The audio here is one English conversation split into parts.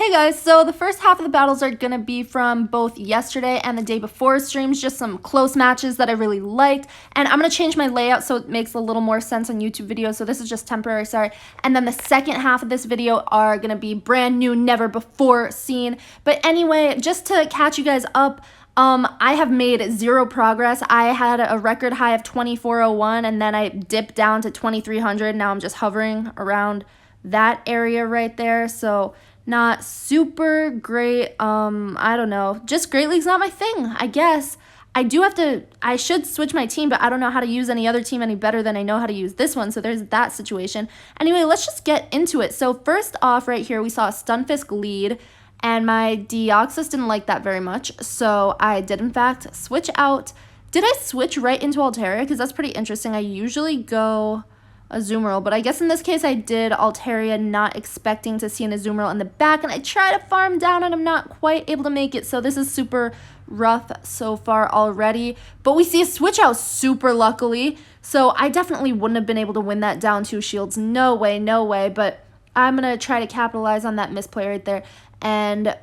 Hey guys, so the first half of the battles are going to be from both yesterday and the day before streams, just some close matches that I really liked, and I'm going to change my layout so it makes a little more sense on YouTube videos, so this is just temporary, sorry. And then the second half of this video are going to be brand new, never before seen. But anyway, just to catch you guys up, I have made zero progress. I had a record high of 2401 and then I dipped down to 2300. Now I'm just hovering around that area right there, so not super great. I don't know, just Great League's not my thing, I guess. I should switch my team, but I don't know how to use any other team any better than I know how to use this one, so there's that situation. Anyway, let's just get into it. So first off right here, we saw a Stunfisk lead, and my Deoxys didn't like that very much, so I did in fact switch out. Did I switch right into Altaria? Because that's pretty interesting. I usually go Azumarill, but I guess in this case I did Altaria, not expecting to see an Azumarill in the back, and I try to farm down and I'm not quite able to make it, so this is super rough so far already. But we see a switch out super luckily, so I definitely wouldn't have been able to win that down 2 shields. No way, no way, but I'm gonna try to capitalize on that misplay right there and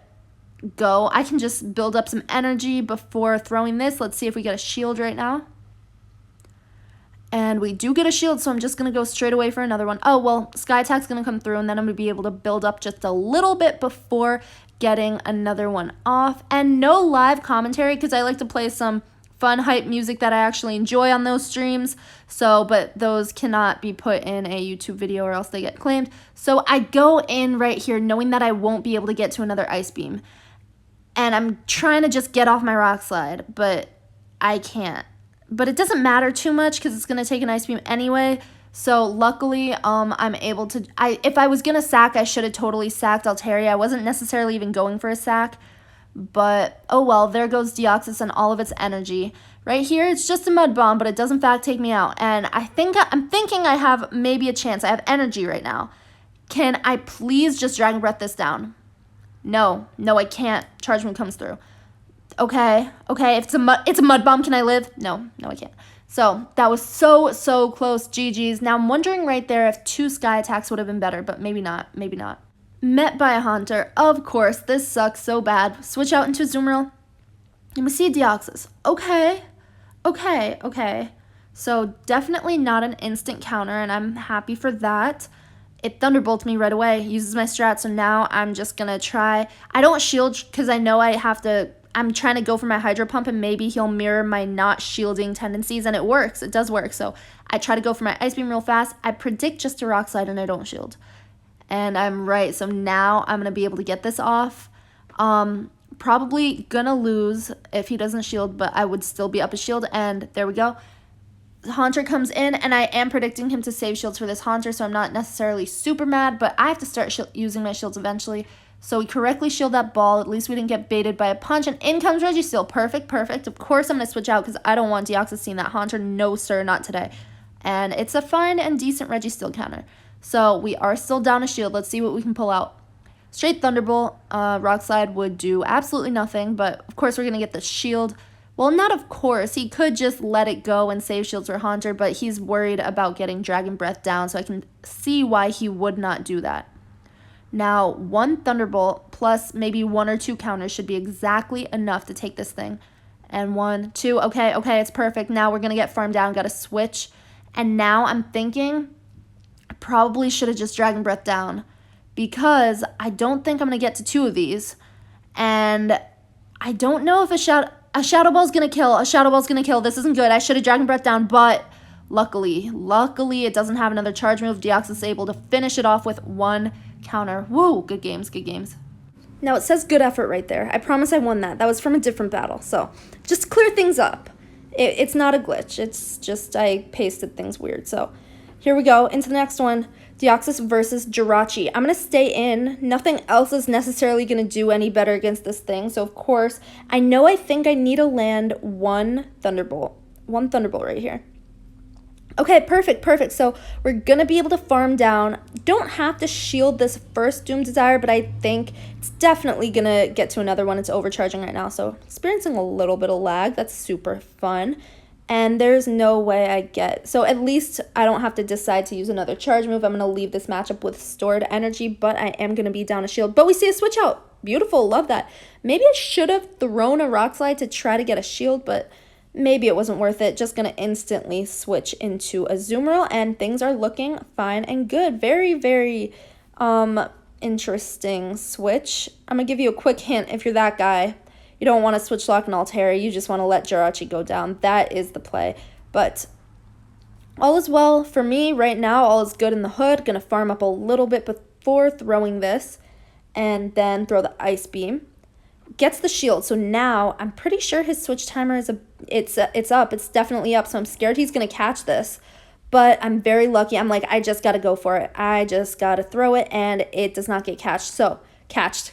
go. I can just build up some energy before throwing this. Let's see if we get a shield right now. And we do get a shield, so I'm just going to go straight away for another one. Oh, well, Sky Attack's going to come through, and then I'm going to be able to build up just a little bit before getting another one off. And no live commentary, because I like to play some fun hype music that I actually enjoy on those streams. So, but those cannot be put in a YouTube video or else they get claimed. So I go in right here knowing that I won't be able to get to another Ice Beam. And I'm trying to just get off my Rock Slide, but I can't. But it doesn't matter too much because it's going to take an Ice Beam anyway. So luckily, I'm able to... If I was going to sack, I should have totally sacked Altaria. I wasn't necessarily even going for a sack. But, oh well, there goes Deoxys and all of its energy. Right here, it's just a Mud Bomb, but it does in fact take me out. And I'm thinking I have maybe a chance. I have energy right now. Can I please just Dragon Breath this down? No, I can't. Charge Moon comes through. Okay, if it's a mud bomb, can I live? No, I can't. So that was so close. GG's. Now I'm wondering right there if 2 Sky Attacks would have been better, but maybe not. Met by a Haunter. Of course, this sucks so bad. Switch out into Azumarill. And we see Deoxys. Okay. So definitely not an instant counter, and I'm happy for that. It Thunderbolts me right away. Uses my strat, so now I'm just gonna try. I don't shield because I know I have to... I'm trying to go for my Hydro Pump, and maybe he'll mirror my not shielding tendencies, and it works. It does work. So I try to go for my Ice Beam real fast. I predict just a Rock Slide, and I don't shield. And I'm right. So now I'm going to be able to get this off. Probably going to lose if he doesn't shield, but I would still be up a shield. And there we go. The Haunter comes in, and I am predicting him to save shields for this Haunter, so I'm not necessarily super mad, but I have to start using my shields eventually. So we correctly shield that ball. At least we didn't get baited by a punch. And in comes Registeel. Perfect. Of course I'm going to switch out because I don't want Deoxys seeing that Haunter. No, sir, not today. And it's a fine and decent Registeel counter. So we are still down a shield. Let's see what we can pull out. Straight Thunderbolt. Rock Slide would do absolutely nothing. But, of course, we're going to get the shield. Well, not of course. He could just let it go and save shields for Haunter. But he's worried about getting Dragon Breath down. So I can see why he would not do that. Now, 1 Thunderbolt plus maybe 1 or 2 counters should be exactly enough to take this thing. And 1, 2, okay, it's perfect. Now we're going to get farmed down, got to switch. And now I'm thinking I probably should have just Dragon Breath down because I don't think I'm going to get to 2 of these. And I don't know if a Shadow Ball's going to kill. A Shadow Ball's going to kill. This isn't good. I should have Dragon Breath down, but luckily it doesn't have another charge move. Deoxys is able to finish it off with 1 counter. Woo, good games. Now it says good effort right there. I promise I won that. That was from a different battle. So just to clear things up. It's not a glitch. It's just I pasted things weird. So here we go into the next one. Deoxys versus Jirachi. I'm going to stay in. Nothing else is necessarily going to do any better against this thing. So of course, I think I need to land 1 Thunderbolt. 1 Thunderbolt right here. Okay, perfect. So we're going to be able to farm down. Don't have to shield this first Doom Desire, but I think it's definitely going to get to another one. It's overcharging right now, so experiencing a little bit of lag. That's super fun. And there's no way I get... So at least I don't have to decide to use another charge move. I'm going to leave this matchup with stored energy, but I am going to be down a shield. But we see a switch out. Beautiful. Love that. Maybe I should have thrown a Rock Slide to try to get a shield, but maybe it wasn't worth it. Just going to instantly switch into Azumarill, and things are looking fine and good. Very, very interesting switch. I'm going to give you a quick hint if you're that guy. You don't want to switch lock an Altaria. You just want to let Jirachi go down. That is the play. But all is well for me right now. All is good in the hood. Going to farm up a little bit before throwing this. And then throw the Ice Beam. Gets the shield. So now I'm pretty sure his switch timer is it's up. It's definitely up. So I'm scared he's going to catch this. But I'm very lucky. I'm like, I just got to go for it. I just got to throw it. And it does not get catched. So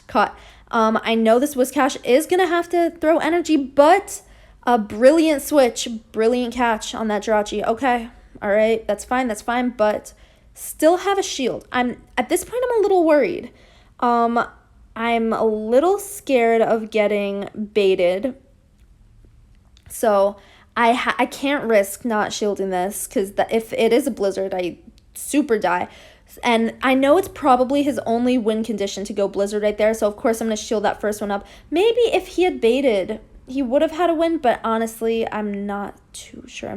caught. I know this Whiscash is going to have to throw energy, but a brilliant switch, brilliant catch on that Jirachi. Okay, all right, that's fine, but still have a shield. At this point, I'm a little worried. I'm a little scared of getting baited, so I can't risk not shielding this, because if it is a blizzard, I super die. And I know it's probably his only win condition to go Blizzard right there, so of course I'm going to shield that first one up. Maybe if he had baited, he would have had a win, but honestly, I'm not too sure.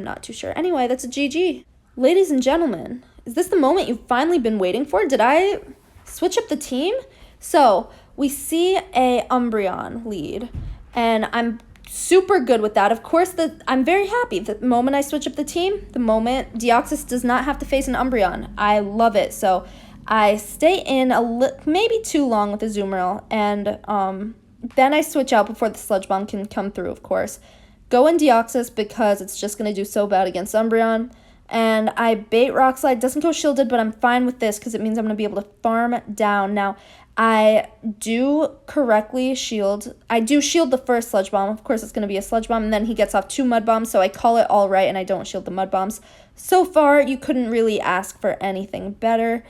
Anyway, that's a GG. Ladies and gentlemen, is this the moment you've finally been waiting for? Did I switch up the team? So, we see a Umbreon lead, and I'm super good with that. Of course, I'm very happy. The moment I switch up the team, the moment Deoxys does not have to face an Umbreon. I love it. So I stay in maybe too long with Azumarill, and then I switch out before the Sludge Bomb can come through, of course. Go in Deoxys because it's just going to do so bad against Umbreon. And I bait Rock Slide. Doesn't go shielded, but I'm fine with this because it means I'm going to be able to farm down. Now, I do correctly shield. I do shield the first Sludge Bomb. Of course, it's going to be a Sludge Bomb, and then he gets off 2 Mud Bombs, so I call it all right, and I don't shield the Mud Bombs. So far, you couldn't really ask for anything better.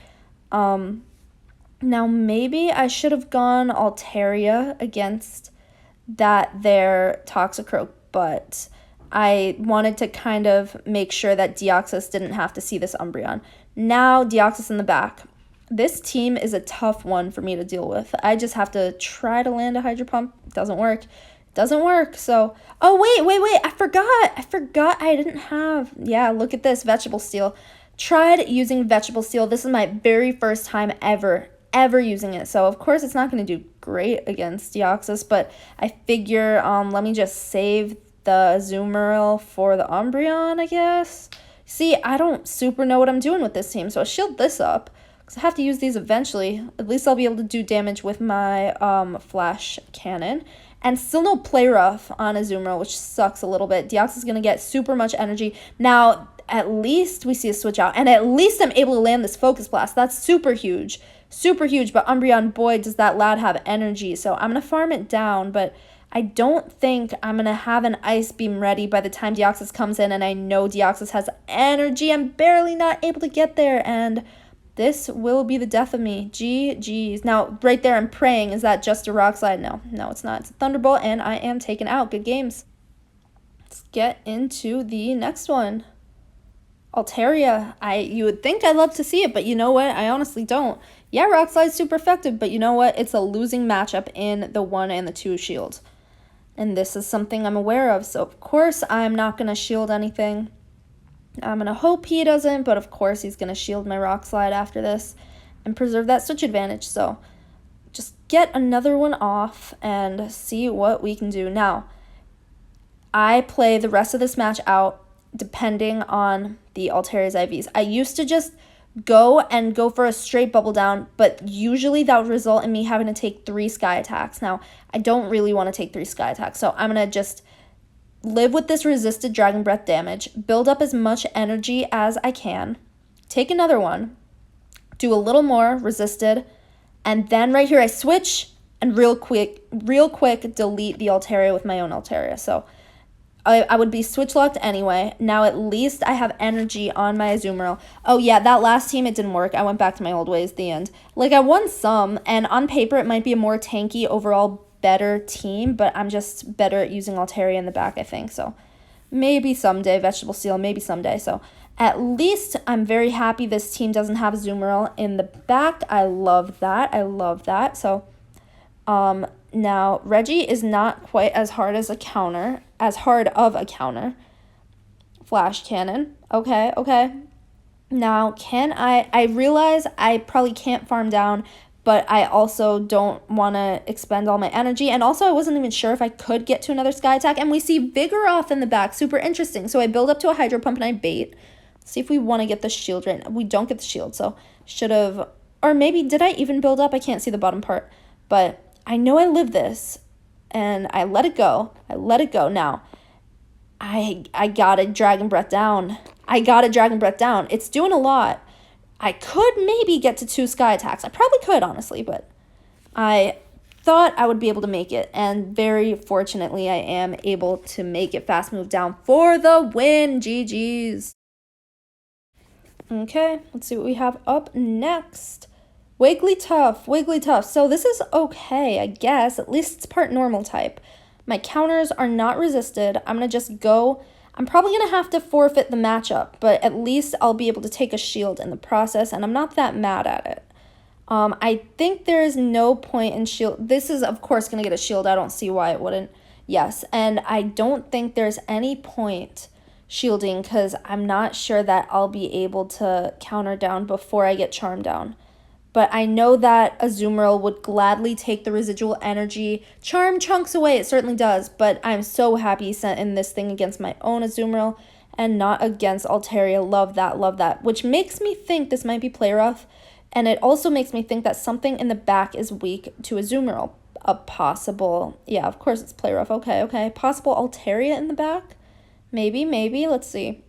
Now, maybe I should have gone Altaria against their Toxicroak, but I wanted to kind of make sure that Deoxys didn't have to see this Umbreon. Now, Deoxys in the back. This team is a tough one for me to deal with. I just have to try to land a Hydro Pump. It doesn't work. So, oh, wait. I forgot I didn't have. Yeah, look at this. Vegetable Steel. Tried using Vegetable Steel. This is my very first time ever using it. So, of course, it's not going to do great against Deoxys, but I figure let me just save the Azumarill for the Umbreon, I guess. See, I don't super know what I'm doing with this team, so I'll shield this up. I have to use these eventually. At least I'll be able to do damage with my Flash Cannon. And still no Play Rough on Azumarill, which sucks a little bit. Deoxys is going to get super much energy. Now, at least we see a switch out. And at least I'm able to land this Focus Blast. That's super huge. Super huge. But Umbreon, boy, does that lad have energy. So I'm going to farm it down. But I don't think I'm going to have an Ice Beam ready by the time Deoxys comes in. And I know Deoxys has energy. I'm barely not able to get there. And this will be the death of me. GG's. Now, right there, I'm praying. Is that just a Rock Slide? No, it's not. It's a Thunderbolt, and I am taken out. Good games. Let's get into the next one. Altaria. You would think I'd love to see it, but you know what? I honestly don't. Yeah, Rock Slide's super effective, but you know what? It's a losing matchup in the 1 and the 2 shields. And this is something I'm aware of, so of course I'm not going to shield anything. I'm going to hope he doesn't, but of course he's going to shield my Rock Slide after this and preserve that switch advantage. So just get another one off and see what we can do. Now, I play the rest of this match out depending on the Altaria's IVs. I used to just go for a straight bubble down, but usually that would result in me having to take 3 Sky Attacks. Now, I don't really want to take 3 Sky Attacks, so I'm going to just live with this resisted Dragon Breath damage, build up as much energy as I can, take another one, do a little more resisted, and then right here I switch and real quick delete the Altaria with my own Altaria. So I would be switch locked anyway. Now at least I have energy on my Azumarill. Oh yeah, that last team, it didn't work. I went back to my old ways at the end. Like, I won some, and on paper it might be a more tanky overall better team, but I'm just better at using Altaria in the back, I think. So maybe someday. Vegetable Steel, maybe someday. So at least I'm very happy this team doesn't have Azumarill in the back. I love that. I love that. So now Reggie is not quite as hard of a counter. Flash Cannon. Okay, okay. Now, I realize I probably can't farm down, but I also don't want to expend all my energy. And also, I wasn't even sure if I could get to another Sky Attack. And we see Vigoroth in the back. Super interesting. So I build up to a Hydro Pump and I bait. See if we want to get the shield right now. We don't get the shield, so should have... Or maybe, did I even build up? I can't see the bottom part. But I know I live this. And I let it go. I let it go. Now, I got a Dragon Breath down. It's doing a lot. I could maybe get to 2 Sky Attacks. I probably could, honestly, but I thought I would be able to make it, and very fortunately, I am able to make it. Fast move down for the win. GG's. Okay, let's see what we have up next. Wigglytuff. So this is okay, I guess. At least it's part normal type. My counters are not resisted. I'm going to just go... I'm probably going to have to forfeit the matchup, but at least I'll be able to take a shield in the process, and I'm not that mad at it. I think there is no point in shield. This is, of course, going to get a shield. I don't see why it wouldn't. Yes, and I don't think there's any point shielding because I'm not sure that I'll be able to counter down before I get Charm down. But I know that Azumarill would gladly take the residual energy. Charm chunks away, it certainly does, but I'm so happy sent in this thing against my own Azumarill and not against Altaria. Love that, which makes me think this might be play rough, and it also makes me think that something in the back is weak to Azumarill. A possible, yeah, of course it's play rough, okay. Possible Altaria in the back? Maybe, let's see.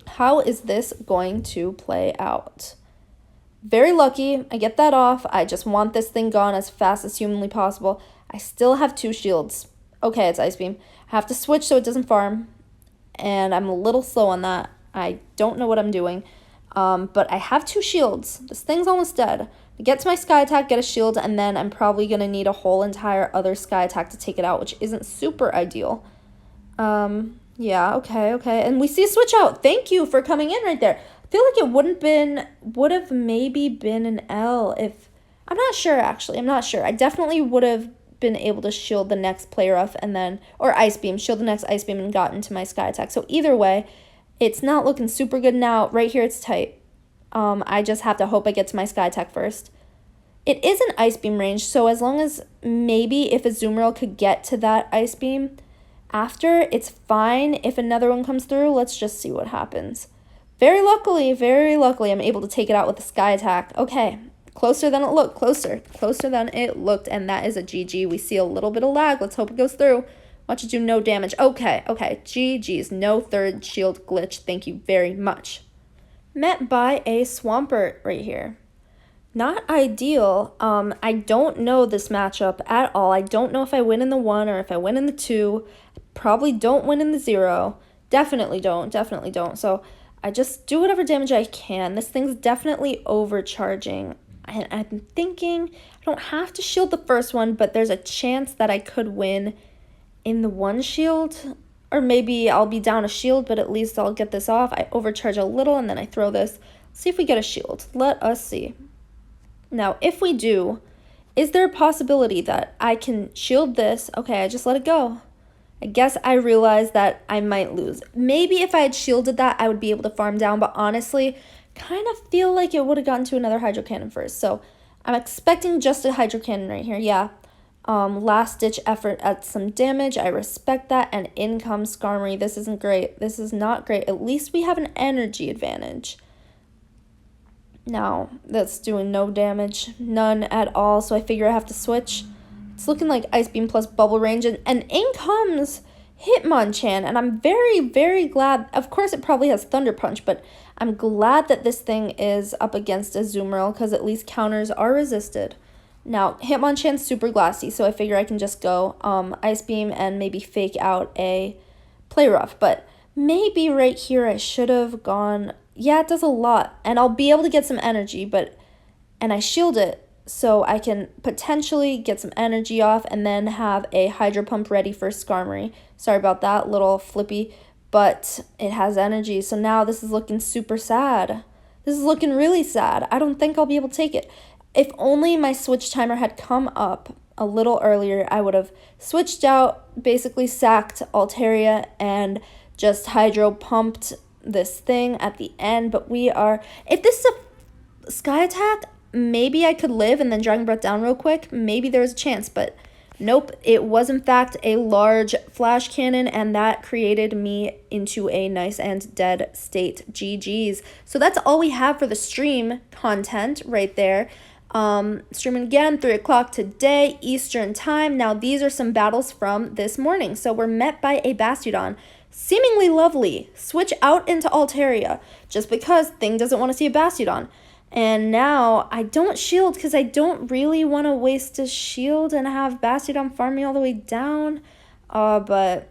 How is this going to play out? Very lucky, I get that off. I just want this thing gone as fast as humanly possible. I still have 2 shields. Okay, it's Ice Beam. I have to switch so it doesn't farm, and I'm a little slow on that. I don't know what I'm doing, but I have 2 shields. This thing's almost dead. I get to my Sky Attack, get a shield, and then I'm probably going to need a whole entire other Sky Attack to take it out, which isn't super ideal. Yeah, okay. And we see a switch out. Thank you for coming in right there. I feel like it would have maybe been an L if, I'm not sure actually, I definitely would have been able to shield the next play rough and then, or Ice Beam, shield the next Ice Beam and got into my Sky Attack. So either way, it's not looking super good now. Right here it's tight. I just have to hope I get to my Sky Attack first. It is an Ice Beam range, so as long as maybe if Azumarill could get to that Ice Beam after, it's fine. If another one comes through, let's just see what happens. Very luckily, I'm able to take it out with a Sky Attack. Okay, closer than it looked, closer than it looked, and that is a GG. We see a little bit of lag. Let's hope it goes through. Watch it do no damage. Okay, GG's. No third shield glitch. Thank you very much. Met by a Swampert right here. Not ideal. I don't know this matchup at all. I don't know if I win in the 1 or if I win in the 2. Probably don't win in the 0. Definitely don't. So I just do whatever damage I can. This thing's definitely overcharging. And I'm thinking I don't have to shield the first one, but there's a chance that I could win in the 1 shield. Or maybe I'll be down a shield, but at least I'll get this off. I overcharge a little, and then I throw this. See if we get a shield. Let us see. Now, if we do, is there a possibility that I can shield this? Okay, I just let it go. I guess I realized that I might lose. Maybe if I had shielded that, I would be able to farm down, but honestly, kind of feel like it would have gotten to another Hydro Cannon first. So I'm expecting just a Hydro Cannon right here, yeah. Last ditch effort at some damage. I respect that, and in comes Skarmory. This isn't great. This is not great. At least we have an energy advantage. Now, that's doing no damage. None at all, so I figure I have to switch. It's looking like Ice Beam plus Bubble Range, and in comes Hitmonchan, and I'm very glad. Of course, it probably has Thunder Punch, but I'm glad that this thing is up against Azumarill, because at least counters are resisted. Now, Hitmonchan's super glassy, so I figure I can just go Ice Beam and maybe fake out a Play Rough, but maybe right here I should have gone... Yeah, it does a lot, and I'll be able to get some energy, and I shield it, so I can potentially get some energy off and then have a Hydro Pump ready for Skarmory. Sorry about that, little flippy, but it has energy. So now this is looking super sad. This is looking really sad. I don't think I'll be able to take it. If only my switch timer had come up a little earlier, I would have switched out, basically sacked Altaria, and just hydro pumped this thing at the end. But we are, if this is a sky attack, maybe I could live and then Dragon Breath down real quick. Maybe there's a chance, but nope. It was in fact a large flash cannon, and that created me into a nice and dead state. GG's. So that's all we have for the stream content right there. Streaming again 3 o'clock today Eastern time. Now these are some battles from this morning. So we're met by a Bastiodon, seemingly lovely, switch out into Altaria just because thing doesn't want to see a Bastiodon. And now I don't shield because I don't really want to waste a shield and have Bastiodon farm me all the way down. But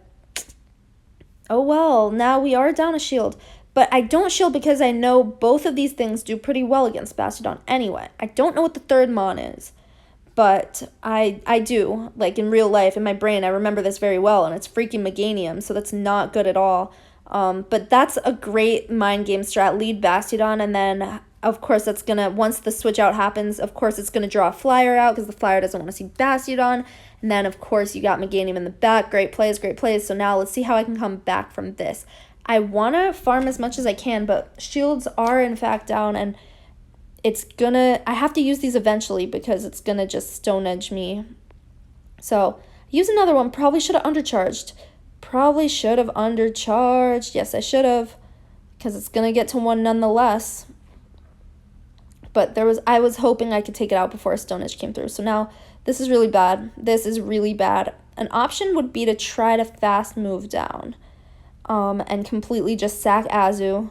oh well, now we are down a shield. But I don't shield because I know both of these things do pretty well against Bastiodon anyway. I don't know what the third mon is, but I do. Like in real life, in my brain, I remember this very well, and it's freaking Meganium, so that's not good at all. But that's a great mind game strat. Lead Bastiodon, and then, of course, that's going to, once the switch out happens, of course, it's going to draw a flyer out because the flyer doesn't want to see Bastiodon. And then, of course, you got Meganium in the back. Great plays, great plays. So now let's see how I can come back from this. I want to farm as much as I can, but shields are in fact down, and I have to use these eventually because it's gonna just Stone Edge me. So use another one. Probably should have undercharged. Yes, I should have, because it's gonna get to 1 nonetheless. But I was hoping I could take it out before a Stone Edge came through. So now this is really bad. This is really bad. An option would be to try to fast move down. And completely just sack Azu.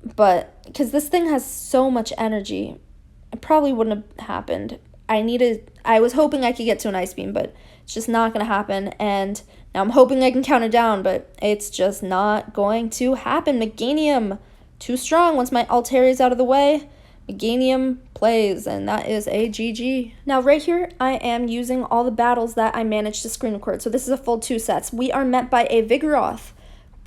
But, because this thing has so much energy, it probably wouldn't have happened. I was hoping I could get to an Ice Beam, but it's just not going to happen. And now I'm hoping I can counter down, but it's just not going to happen. Meganium, too strong. Once my Altaria is out of the way, Meganium plays, and that is a GG. Now, right here, I am using all the battles that I managed to screen record. So this is a full 2 sets. We are met by a Vigoroth.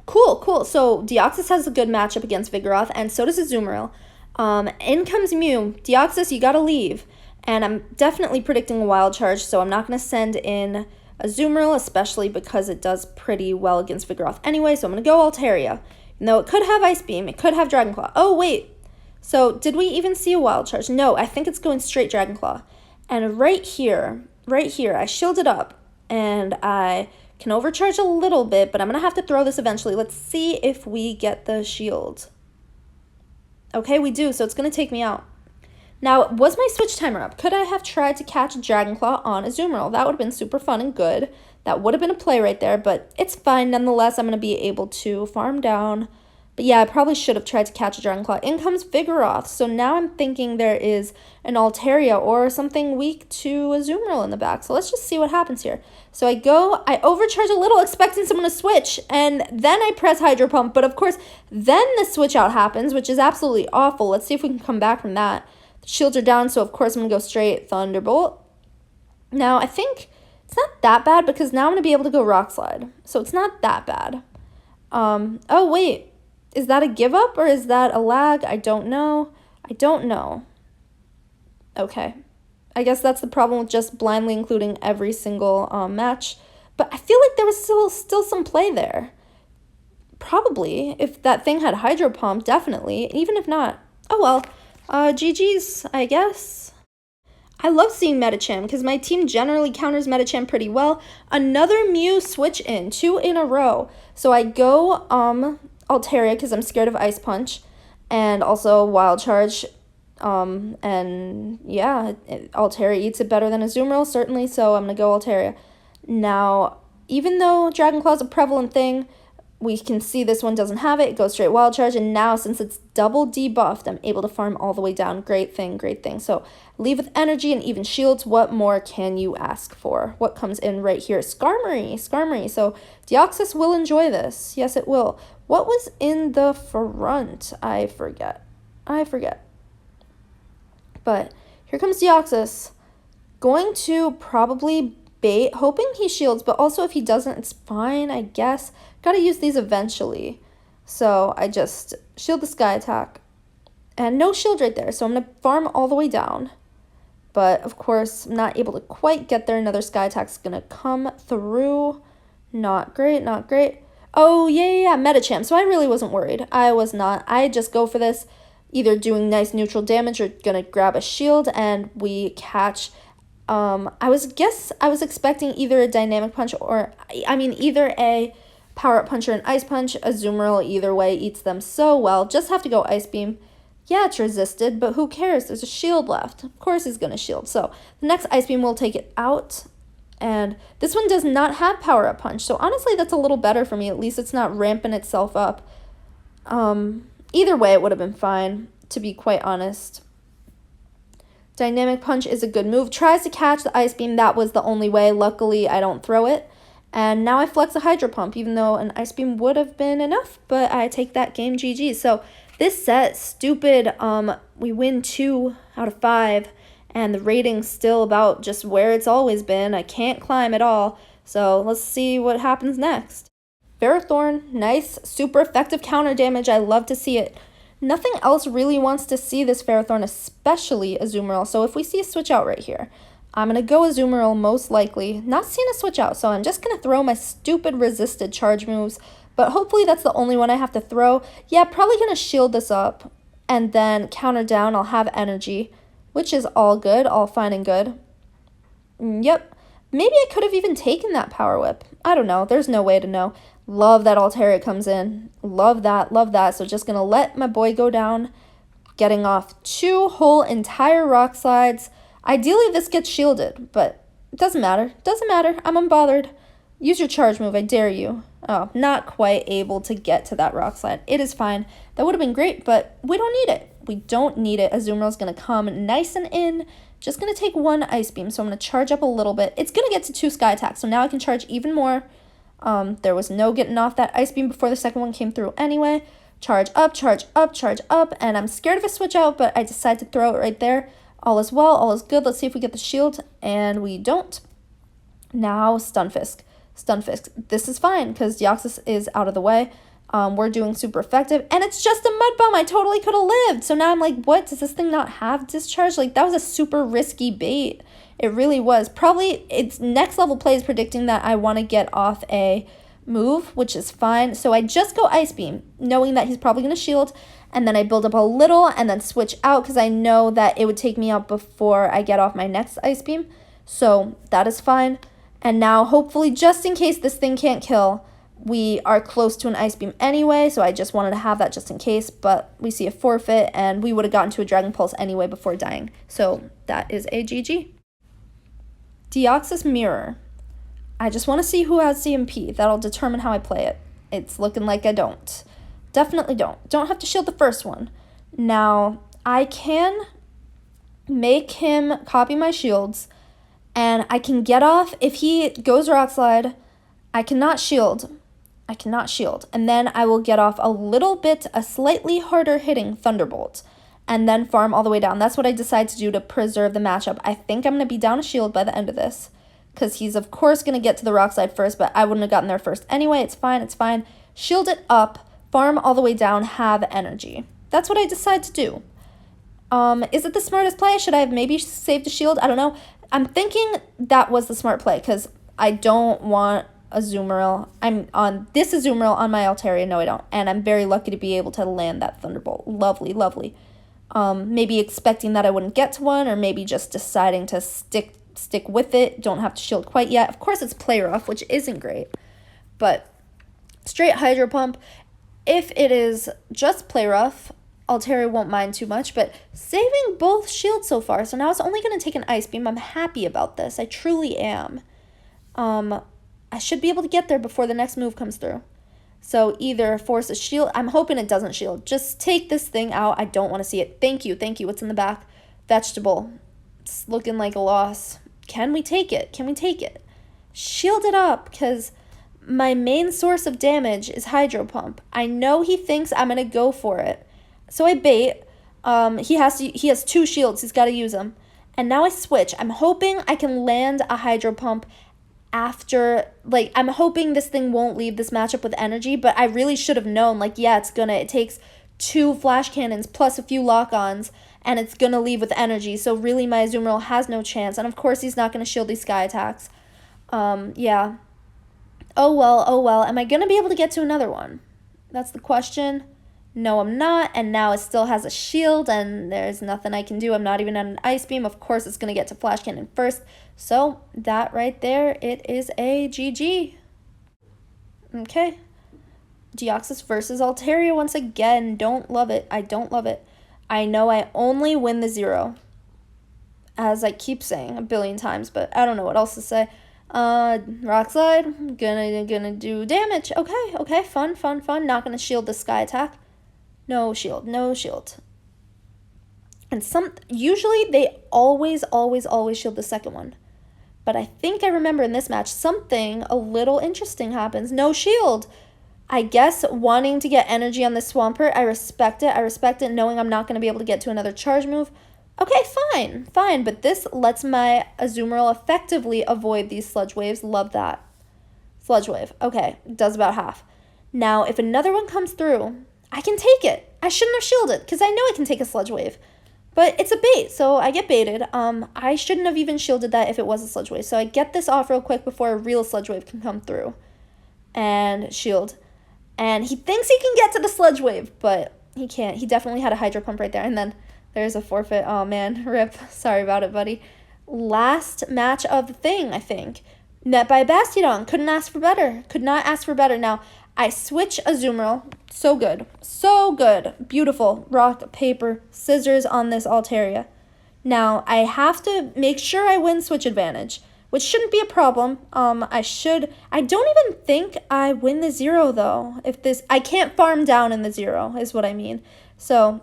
Cool. So Deoxys has a good matchup against Vigoroth, and so does Azumarill. In comes Mew. Deoxys, you gotta leave. And I'm definitely predicting a Wild Charge, so I'm not going to send in Azumarill, especially because it does pretty well against Vigoroth anyway, so I'm going to go Altaria. Even though it could have Ice Beam, it could have Dragon Claw. Oh, wait. So did we even see a Wild Charge? No, I think it's going straight Dragon Claw. And right here, I shielded up, and I can overcharge a little bit, but I'm going to have to throw this eventually. Let's see if we get the shield. Okay, we do, so it's going to take me out. Now, was my switch timer up? Could I have tried to catch a Dragon Claw on Azumarill? That would have been super fun and good. That would have been a play right there, but it's fine. Nonetheless, I'm going to be able to farm down. But yeah, I probably should have tried to catch a Dragon Claw. In comes Vigoroth. So now I'm thinking there is an Altaria or something weak to Azumarill in the back. So let's just see what happens here. So I overcharge a little, expecting someone to switch, and then I press Hydro Pump. But of course, then the switch out happens, which is absolutely awful. Let's see if we can come back from that. The shields are down, so of course I'm going to go straight Thunderbolt. Now, I think it's not that bad because now I'm going to be able to go Rock Slide. So it's not that bad. Oh, wait. Is that a give up or is that a lag? I don't know. Okay. I guess that's the problem with just blindly including every single match. But I feel like there was still some play there. Probably. If that thing had Hydro Pump, definitely. Even if not. Oh well. GG's, I guess. I love seeing Medicham because my team generally counters Medicham pretty well. Another Mew switch in. 2 in a row. So I go Altaria because I'm scared of Ice Punch, and also Wild Charge, and yeah, Altaria eats it better than Azumarill, certainly, so I'm going to go Altaria. Now, even though Dragon Claw is a prevalent thing, we can see this one doesn't have it. It goes straight Wild Charge, and now since it's double debuffed, I'm able to farm all the way down. Great thing. So leave with energy and even shields. What more can you ask for? What comes in right here? Skarmory. So Deoxys will enjoy this. Yes, it will. What was in the front? I forget. But here comes Deoxys. Going to probably bait, hoping he shields, but also if he doesn't, it's fine, I guess. Gotta use these eventually. So I just shield the sky attack. And no shield right there, so I'm going to farm all the way down. But, of course, I'm not able to quite get there. Another sky attack's going to come through. Not great, not great. Oh, yeah, Medicham. So I really wasn't worried. I was not. I just go for this, either doing nice neutral damage or going to grab a shield, and we catch. I was expecting either a dynamic punch or, either a power-up punch or an ice punch. Azumarill, either way, eats them so well. Just have to go Ice Beam. Yeah, it's resisted, but who cares? There's a shield left. Of course he's going to shield. So the next Ice Beam will take it out. And this one does not have power-up punch. So honestly, that's a little better for me. At least it's not ramping itself up. Either way, it would have been fine, to be quite honest. Dynamic punch is a good move. Tries to catch the Ice Beam. That was the only way. Luckily, I don't throw it. And now I flex a Hydro Pump, even though an Ice Beam would have been enough. But I take that game GG. So this set, stupid, we win 2 out of 5, and the rating's still about just where it's always been. I can't climb at all, so let's see what happens next. Ferrothorn, nice, super effective counter damage. I love to see it. Nothing else really wants to see this Ferrothorn, especially Azumarill, so if we see a switch out right here, I'm going to go Azumarill most likely. Not seeing a switch out, so I'm just going to throw my stupid resisted charge moves. But hopefully that's the only one I have to throw. Yeah, probably going to shield this up and then counter down. I'll have energy, which is all good, all fine and good. Yep. Maybe I could have even taken that Power Whip. I don't know. There's no way to know. Love that Altaria comes in. Love that, love that. So just going to let my boy go down, getting off 2 whole entire rock slides. Ideally, this gets shielded, but it doesn't matter. Doesn't matter. I'm unbothered. Use your charge move. I dare you. Oh, not quite able to get to that rock slide. It is fine. That would have been great, but we don't need it. We don't need it. Azumarill's going to come nice and in. Just going to take 1 Ice Beam, so I'm going to charge up a little bit. It's going to get to 2 Sky Attacks, so now I can charge even more. There was no getting off that Ice Beam before the second one came through anyway. Charge up, charge up, charge up, and I'm scared of a switch out, but I decide to throw it right there. All is well, all is good. Let's see if we get the shield, and we don't. Now, Stunfisk. Stunfisk. This is fine because Deoxys is out of the way. We're doing super effective, and it's just a Mud Bomb. I totally could have lived. So now I'm like, what? Does this thing not have discharge? Like, that was a super risky bait. It really was. Probably it's next level plays predicting that I want to get off a move, which is fine. So I just go Ice Beam, knowing that he's probably going to shield, and then I build up a little and then switch out because I know that it would take me out before I get off my next Ice Beam. So that is fine. And now, hopefully, just in case this thing can't kill, we are close to an Ice Beam anyway, so I just wanted to have that just in case, but we see a forfeit, and we would have gotten to a Dragon Pulse anyway before dying. So that is a GG. Deoxys Mirror. I just want to see who has CMP. That'll determine how I play it. It's looking like I don't. Definitely don't. Don't have to shield the first one. Now, I can make him copy my shields, and I can get off. If he goes Rock Slide, I cannot shield. I cannot shield. And then I will get off a little bit, a slightly harder hitting Thunderbolt, and then farm all the way down. That's what I decide to do to preserve the matchup. I think I'm going to be down a shield by the end of this, because he's, of course, going to get to the Rock Slide first, but I wouldn't have gotten there first anyway. It's fine. It's fine. Shield it up, farm all the way down, have energy. That's what I decide to do. Is it the smartest play? Should I have maybe saved a shield? I don't know. I'm thinking that was the smart play because I don't want Azumarill. I'm on this Azumarill on my Altaria. No, I don't. And I'm very lucky to be able to land that Thunderbolt. Lovely, lovely. Maybe expecting that I wouldn't get to one, or maybe just deciding to stick with it. Don't have to shield quite yet. Of course, it's play rough, which isn't great. But straight Hydro Pump. If it is just play rough, Altaria won't mind too much, but saving both shields so far, so now it's only going to take an Ice Beam. I'm happy about this. I truly am. I should be able to get there before the next move comes through. So either force a shield. I'm hoping it doesn't shield. Just take this thing out. I don't want to see it. Thank you. Thank you. What's in the back? Vegetable. It's looking like a loss. Can we take it? Can we take it? Shield it up, because my main source of damage is Hydro Pump. I know he thinks I'm going to go for it. So I bait. He has 2 shields. He's got to use them. And now I switch. I'm hoping I can land a Hydro Pump after, like, I'm hoping this thing won't leave this matchup with energy, but I really should have known, like, yeah, it takes 2 flash cannons plus a few lock-ons, and it's gonna leave with energy, so really my Azumarill has no chance, and of course he's not gonna shield these sky attacks. Yeah. Oh well, am I gonna be able to get to another one? That's the question. No, I'm not, and now it still has a shield, and there's nothing I can do. I'm not even on an Ice Beam. Of course, it's going to get to Flash Cannon first. So, that right there, it is a GG. Okay. Deoxys versus Altaria once again. Don't love it. I don't love it. I know I only win the 0, as I keep saying a billion times, but I don't know what else to say. Rock Slide, gonna do damage. Okay, fun. Not gonna shield the Sky Attack. No shield. And usually they always shield the second one. But I think I remember in this match, something a little interesting happens. No shield. I guess wanting to get energy on this Swampert, I respect it, knowing I'm not going to be able to get to another charge move. Okay, fine. But this lets my Azumarill effectively avoid these Sludge Waves. Love that. Sludge Wave. Okay, does about half. Now, if another one comes through, I can take it. I shouldn't have shielded, because I know I can take a Sludge Wave. But it's a bait, so I get baited. I shouldn't have even shielded that if it was a Sludge Wave. So I get this off real quick before a real Sludge Wave can come through. And shield. And he thinks he can get to the Sludge Wave, but he can't. He definitely had a Hydro Pump right there. And then there's a forfeit. Oh, man. Rip. Sorry about it, buddy. Last match of the thing, I think. Met by Bastiodon. Couldn't ask for better. Could not ask for better. Now, I switch Azumarill. So good. Beautiful. Rock, paper, scissors on this Altaria. Now, I have to make sure I win switch advantage, which shouldn't be a problem. I don't even think I win the 0, though. I can't farm down in the 0, is what I mean. So,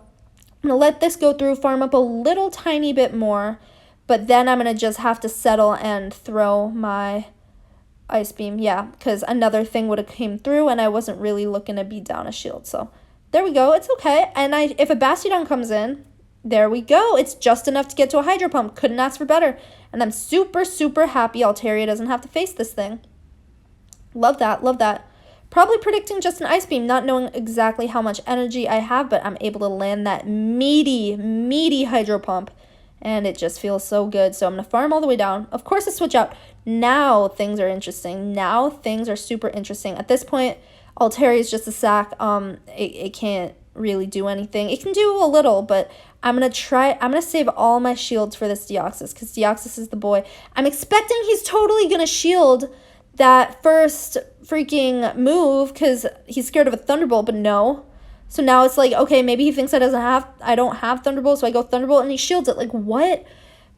I'm going to let this go through, farm up a little tiny bit more, but then I'm going to just have to settle and throw my Ice Beam, yeah, because another thing would have came through, and I wasn't really looking to beat down a shield. So there we go. It's okay. And if a Bastiodon comes in, there we go. It's just enough to get to a Hydro Pump. Couldn't ask for better. And I'm super happy Altaria doesn't have to face this thing. Love that. Probably predicting just an Ice Beam, not knowing exactly how much energy I have, but I'm able to land that meaty Hydro Pump. And it just feels so good. So I'm going to farm all the way down. Of course, I switch out. Now things are interesting. Now things are super interesting. At this point, Altaria is just a sack. It can't really do anything. It can do a little, but I'm going to save all my shields for this Deoxys, because Deoxys is the boy. I'm expecting he's totally going to shield that first freaking move, because he's scared of a Thunderbolt, but no. So now it's like, okay, maybe he thinks I don't have Thunderbolt, so I go Thunderbolt, and he shields it. Like, what?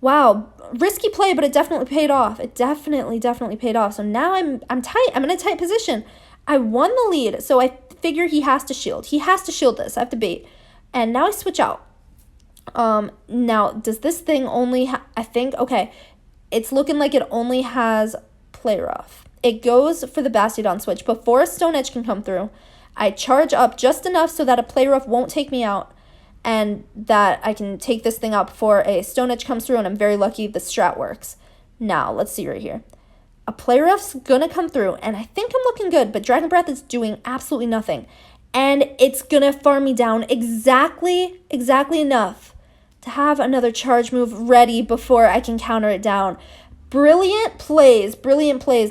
Wow. Risky play, but it definitely paid off. It definitely paid off. So now I'm tight. I'm in a tight position. I won the lead, so I figure he has to shield. He has to shield this. I have to bait. And now I switch out. Now, does this thing only I think, okay, it's looking like it only has Play Rough. It goes for the Bastiodon switch before a Stone Edge can come through. I charge up just enough so that a Play Rough won't take me out, and that I can take this thing out before a Stone Edge comes through, and I'm very lucky the strat works. Now, let's see right here. A Play Rough's gonna come through, and I think I'm looking good, but Dragon Breath is doing absolutely nothing. And it's gonna farm me down exactly enough to have another charge move ready before I can counter it down. Brilliant plays.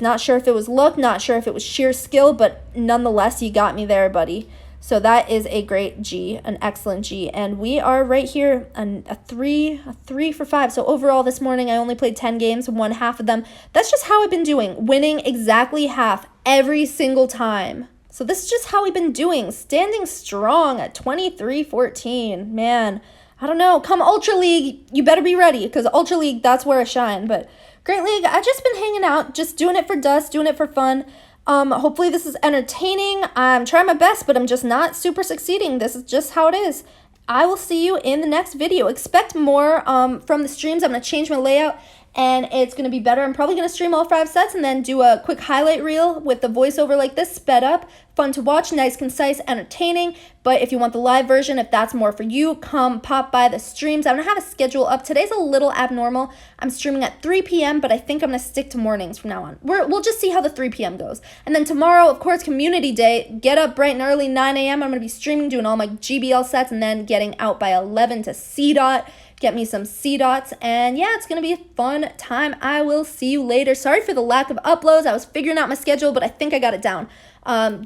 Not sure if it was luck, not sure if it was sheer skill, but nonetheless, you got me there, buddy. So that is a great G, an excellent G. And we are right here, a 3 for 5. So overall this morning, I only played 10 games, won half of them. That's just how I've been doing, winning exactly half every single time. So this is just how we've been doing, standing strong at 23-14. Man, I don't know. Come Ultra League, you better be ready, because Ultra League, that's where I shine. But Great League, I've just been hanging out, just doing it for dust, doing it for fun. Hopefully this is entertaining. I'm trying my best, but I'm just not super succeeding. This is just how it is. I will see you in the next video. Expect more from the streams. I'm going to change my layout, and it's going to be better. I'm probably going to stream all 5 sets and then do a quick highlight reel with the voiceover like this, sped up, fun to watch, nice, concise, entertaining. But if you want the live version, if that's more for you, come pop by the streams. I don't have a schedule up. Today's a little abnormal. I'm streaming at 3 p.m., but I think I'm going to stick to mornings from now on. We'll just see how the 3 p.m. goes. And then tomorrow, of course, community day. Get up bright and early, 9 a.m. I'm going to be streaming, doing all my GBL sets, and then getting out by 11 to C-Dot. Get me some C-Dots, and yeah, it's going to be a fun time. I will see you later. Sorry for the lack of uploads. I was figuring out my schedule, but I think I got it down.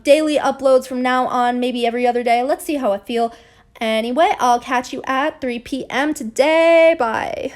Daily uploads from now on, maybe every other day. Let's see how I feel. Anyway, I'll catch you at 3 p.m. today. Bye.